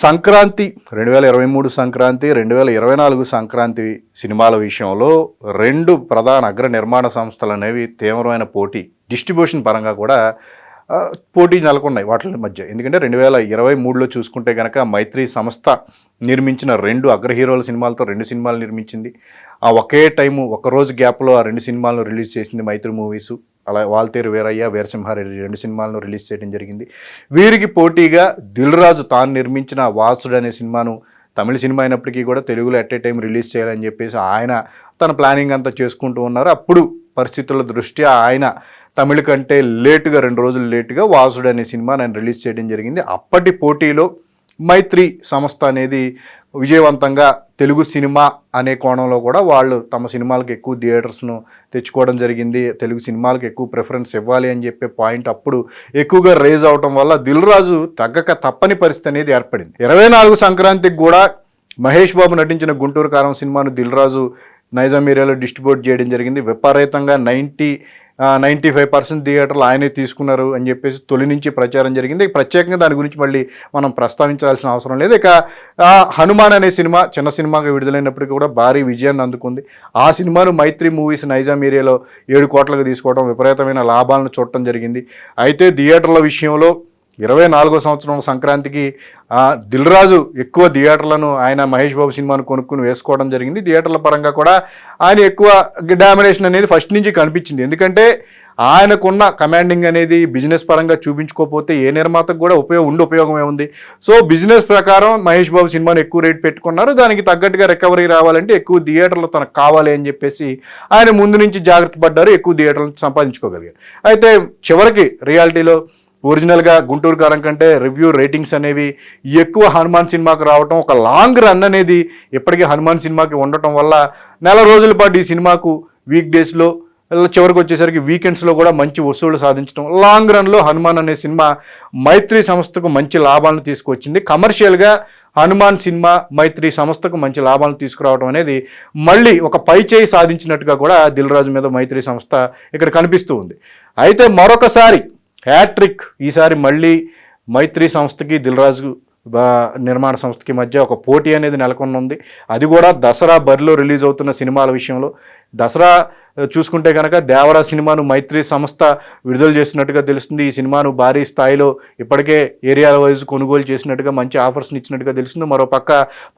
సంక్రాంతి 2023 సంక్రాంతి 2024 సంక్రాంతి సినిమాల విషయంలో రెండు ప్రధాన అగ్ర నిర్మాణ సంస్థలు అనేవి తీవ్రమైన పోటీ డిస్ట్రిబ్యూషన్ పరంగా కూడా పోటీ నెలకొన్నాయి వాటి మధ్య. ఎందుకంటే 2023లో చూసుకుంటే కనుక మైత్రి సంస్థ నిర్మించిన రెండు అగ్ర హీరోల సినిమాలతో రెండు సినిమాలు నిర్మించింది. ఆ ఒకే టైము ఒకరోజు గ్యాప్లో ఆ రెండు సినిమాలను రిలీజ్ చేసింది మైత్రి మూవీసు. అలా వాల్తేరు వీరయ్య, వీరసింహారెడ్డి రెండు సినిమాలను రిలీజ్ చేయడం జరిగింది. వీరికి పోటీగా దిల్ రాజు తాను నిర్మించిన వాసుడు అనే సినిమాను తమిళ సినిమా అయినప్పటికీ కూడా తెలుగులో ఎట్ ఏ టైం రిలీజ్ చేయాలని చెప్పేసి ఆయన తన ప్లానింగ్ అంతా చేసుకుంటూ ఉన్నారు. అప్పుడు పరిస్థితుల దృష్ట్యా ఆయన తమిళ కంటే లేటుగా 2 రోజులు లేటుగా వాసుడు అనే సినిమా నేను రిలీజ్ చేయడం జరిగింది. అప్పటి పోటీలో మైత్రి సంస్థ అనేది విజయవంతంగా తెలుగు సినిమా అనే కోణంలో కూడా వాళ్ళు తమ సినిమాలకు ఎక్కువ థియేటర్స్ను తెచ్చుకోవడం జరిగింది. తెలుగు సినిమాలకు ఎక్కువ ప్రిఫరెన్స్ ఇవ్వాలి అని చెప్పే పాయింట్ అప్పుడు ఎక్కువగా రేజ్ అవటం వల్ల దిల్ రాజు తగ్గక తప్పని పరిస్థితి అనేది ఏర్పడింది. 24 సంక్రాంతికి కూడా మహేష్ బాబు నటించిన గుంటూరు కారం సినిమాను దిల్ రాజు నైజాం ఏరియాలో డిస్ట్రిబ్యూట్ చేయడం జరిగింది. విపరీతంగా 95% థియేటర్లు ఆయనే తీసుకున్నారు అని చెప్పేసి తొలి నుంచి ప్రచారం జరిగింది. ప్రత్యేకంగా దాని గురించి మళ్ళీ మనం ప్రస్తావించాల్సిన అవసరం లేదు. ఇక హనుమాన్ అనే సినిమా చిన్న సినిమాగా విడుదలైనప్పటికీ కూడా భారీ విజయాన్ని అందుకుంది. ఆ సినిమాను మైత్రి మూవీస్ నైజాం ఏరియాలో 7 కోట్లకు తీసుకోవడం, విపరీతమైన లాభాలను చూడటం జరిగింది. అయితే థియేటర్ల విషయంలో 24వ సంవత్సరం సంక్రాంతికి దిల్ రాజు ఎక్కువ థియేటర్లను ఆయన మహేష్ బాబు సినిమాను కొనుక్కుని వేసుకోవడం జరిగింది. థియేటర్ల పరంగా కూడా ఆయన ఎక్కువ డామినేషన్ అనేది ఫస్ట్ నుంచి కనిపించింది. ఎందుకంటే ఆయనకున్న కమాండింగ్ అనేది బిజినెస్ పరంగా చూపించుకోకపోతే ఏ నిర్మాతకు కూడా ఉపయోగమే ఉంది. సో బిజినెస్ ప్రకారం మహేష్ బాబు సినిమాను ఎక్కువ రేట్ పెట్టుకున్నారు. దానికి తగ్గట్టుగా రికవరీ రావాలంటే ఎక్కువ థియేటర్లు తనకు కావాలి అని చెప్పేసి ఆయన ముందు నుంచి జాగ్రత్త పడ్డారు, ఎక్కువ థియేటర్లు సంపాదించుకోగలిగారు. అయితే చివరికి రియాలిటీలో ఒరిజినల్గా గుంటూరు కారం కంటే రివ్యూ రేటింగ్స్ అనేవి ఎక్కువ హనుమాన్ సినిమాకి రావటం, ఒక లాంగ్ రన్ అనేది ఎప్పటికీ హనుమాన్ సినిమాకి ఉండటం వల్ల నెల రోజుల పాటు ఈ సినిమాకు వీక్ డేస్లో చివరికి వచ్చేసరికి వీకెండ్స్లో కూడా మంచి వసూళ్లు సాధించడం, లాంగ్ రన్లో హనుమాన్ అనే సినిమా మైత్రి సంస్థకు మంచి లాభాలను తీసుకొచ్చింది. కమర్షియల్గా హనుమాన్ సినిమా మైత్రి సంస్థకు మంచి లాభాలను తీసుకురావడం అనేది మళ్ళీ ఒక పై చేయి సాధించినట్టుగా కూడా దిల్ రాజు మీద మైత్రి సంస్థ ఇక్కడ కనిపిస్తూ ఉంది. అయితే మరొకసారి హ్యాట్రిక్ ఈసారి మళ్ళీ మైత్రి సంస్థకి దిల్ రాజు నిర్మాణ సంస్థకి మధ్య ఒక పోటీ అనేది నెలకొనుంది. అది కూడా దసరా బరిలో రిలీజ్ అవుతున్న సినిమాల విషయంలో. దసరా చూసుకుంటే కనుక దేవరా సినిమాను మైత్రి సంస్థ విడుదల చేసినట్టుగా తెలుస్తుంది. ఈ సినిమాను భారీ స్థాయిలో ఇప్పటికే ఏరియా వైజ్ కొనుగోలు చేసినట్టుగా మంచి ఆఫర్స్ని ఇచ్చినట్టుగా తెలుస్తుంది. మరోపక్క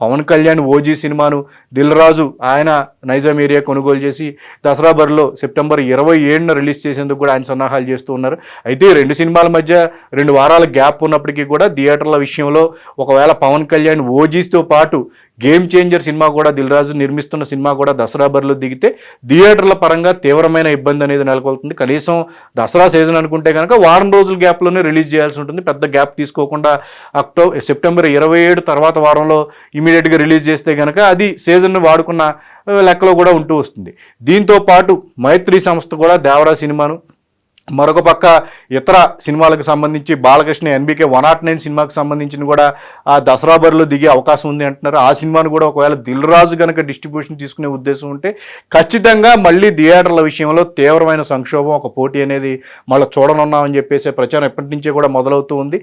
పవన్ కళ్యాణ్ ఓజీ సినిమాను దిల్ రాజు ఆయన నైజాం ఏరియా కొనుగోలు చేసి దసరా బరిలో సెప్టెంబర్ 27న రిలీజ్ చేసేందుకు కూడా ఆయన సన్నాహాలు చేస్తూ ఉన్నారు. అయితే ఈ రెండు సినిమాల మధ్య 2 వారాల గ్యాప్ ఉన్నప్పటికీ కూడా థియేటర్ల విషయంలో ఒకవేళ పవన్ కళ్యాణ్ ఓజీస్తో పాటు గేమ్ చేంజర్ సినిమా కూడా దిల్ రాజు నిర్మిస్తున్న సినిమా కూడా దసరా బరిలో దిగితే థియేటర్ల పరంగా తీవ్రమైన ఇబ్బంది అనేది నెలకొల్తుంది. కనీసం దసరా సీజన్ అనుకుంటే కనుక వారం రోజుల గ్యాప్లోనే రిలీజ్ చేయాల్సి ఉంటుంది. పెద్ద గ్యాప్ తీసుకోకుండా సెప్టెంబర్ 27 తర్వాత వారంలో ఇమీడియట్గా రిలీజ్ చేస్తే కనుక అది సీజన్ను వాడుకున్న లెక్కలో కూడా ఉంటూ వస్తుంది. దీంతో పాటు మైత్రి సంస్థ కూడా దేవరా సినిమాను, మరొక పక్క ఇతర సినిమాలకు సంబంధించి బాలకృష్ణ ఎన్బికే 109 సినిమాకు సంబంధించిన కూడా ఆ దసరా బరిలో దిగే అవకాశం ఉంది అంటున్నారు. ఆ సినిమాను కూడా ఒకవేళ దిల్ రాజు కనుక డిస్ట్రిబ్యూషన్ తీసుకునే ఉద్దేశం ఉంటే ఖచ్చితంగా మళ్ళీ థియేటర్ల విషయంలో తీవ్రమైన సంక్షోభం, ఒక పోటీ అనేది మళ్ళీ చూడనున్నామని చెప్పేసి ప్రచారం ఎప్పటి నుంచే కూడా మొదలవుతూ ఉంది.